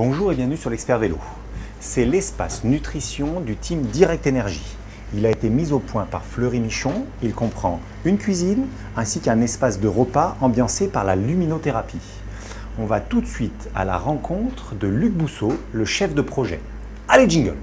Bonjour et bienvenue sur l'Expert Vélo. C'est l'espace nutrition du team Direct Énergie. Il a été mis au point par Fleury Michon. Il comprend une cuisine ainsi qu'un espace de repas ambiancé par la luminothérapie. On va tout de suite à la rencontre de Luc Bousseau, le chef de projet. Allez, jingle!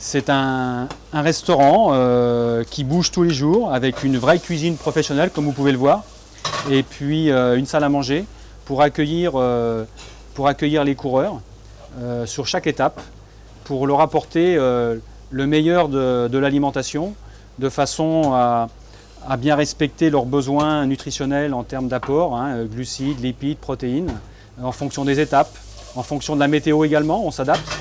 C'est un restaurant qui bouge tous les jours avec une vraie cuisine professionnelle comme vous pouvez le voir et puis une salle à manger pour accueillir les coureurs sur chaque étape pour leur apporter le meilleur de l'alimentation de façon à bien respecter leurs besoins nutritionnels en termes d'apport, glucides, lipides, protéines, en fonction des étapes, en fonction de la météo également, on s'adapte.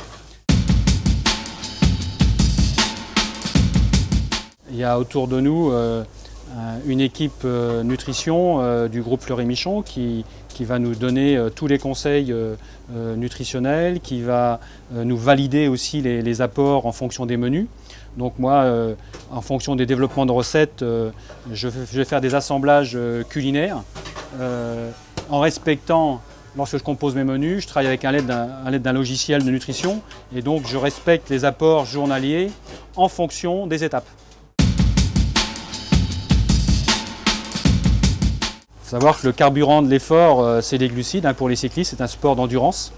Il y a autour de nous une équipe nutrition du groupe Fleury Michon qui va nous donner tous les conseils nutritionnels, qui va nous valider aussi les apports en fonction des menus. Donc moi, en fonction des développements de recettes, je vais faire des assemblages culinaires en respectant. Lorsque je compose mes menus, je travaille avec à l'aide d'un logiciel de nutrition et donc je respecte les apports journaliers en fonction des étapes. Il faut savoir que le carburant de l'effort, c'est les glucides. Pour les cyclistes, c'est un sport d'endurance.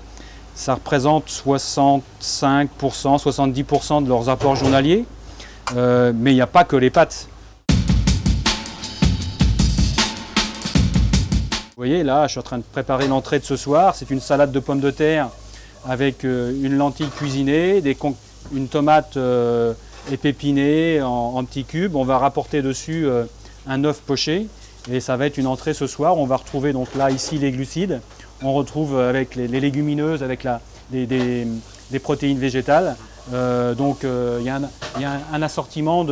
Ça représente 65%, 70% de leurs apports journaliers. Mais il n'y a pas que les pâtes. Vous voyez, là, je suis en train de préparer l'entrée de ce soir. C'est une salade de pommes de terre avec une lentille cuisinée, une tomate épépinée en petits cubes. On va rapporter dessus un œuf poché. Et ça va être une entrée ce soir. On va retrouver donc là, ici, les glucides. On retrouve avec les légumineuses, avec des protéines végétales. Il y a un assortiment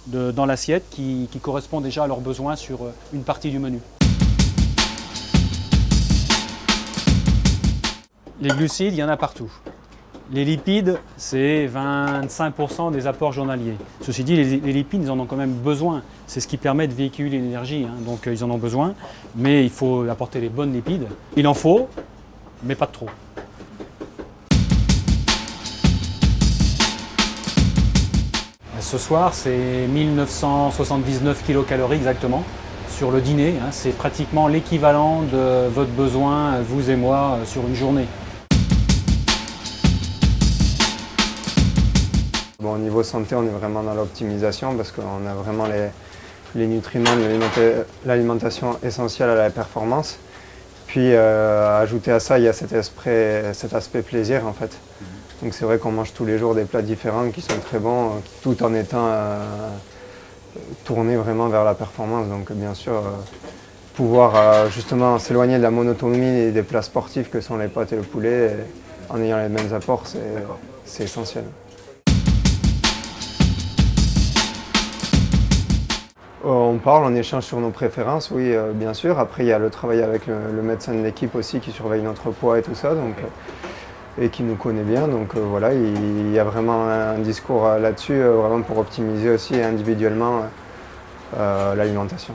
dans l'assiette qui correspond déjà à leurs besoins sur une partie du menu. Les glucides, il y en a partout. Les lipides, c'est 25% des apports journaliers. Ceci dit, les lipides, ils en ont quand même besoin. C'est ce qui permet de véhiculer l'énergie, donc ils en ont besoin. Mais il faut apporter les bonnes lipides. Il en faut, mais pas de trop. Ce soir, c'est 1979 kcal exactement sur le dîner. C'est pratiquement l'équivalent de votre besoin, vous et moi, sur une journée. Bon, au niveau santé, on est vraiment dans l'optimisation parce qu'on a vraiment les nutriments, l'alimentation essentielle à la performance. Puis ajouté à ça, il y a cet aspect plaisir en fait. Donc c'est vrai qu'on mange tous les jours des plats différents qui sont très bons, tout en étant tournés vraiment vers la performance. Donc bien sûr, pouvoir justement s'éloigner de la monotonie et des plats sportifs que sont les pâtes et le poulet, en ayant les mêmes apports, c'est essentiel. On parle, on échange sur nos préférences, oui, bien sûr. Après, il y a le travail avec le médecin de l'équipe aussi qui surveille notre poids et tout ça, et qui nous connaît bien. Donc voilà, il y a vraiment un discours là-dessus, vraiment pour optimiser aussi individuellement l'alimentation.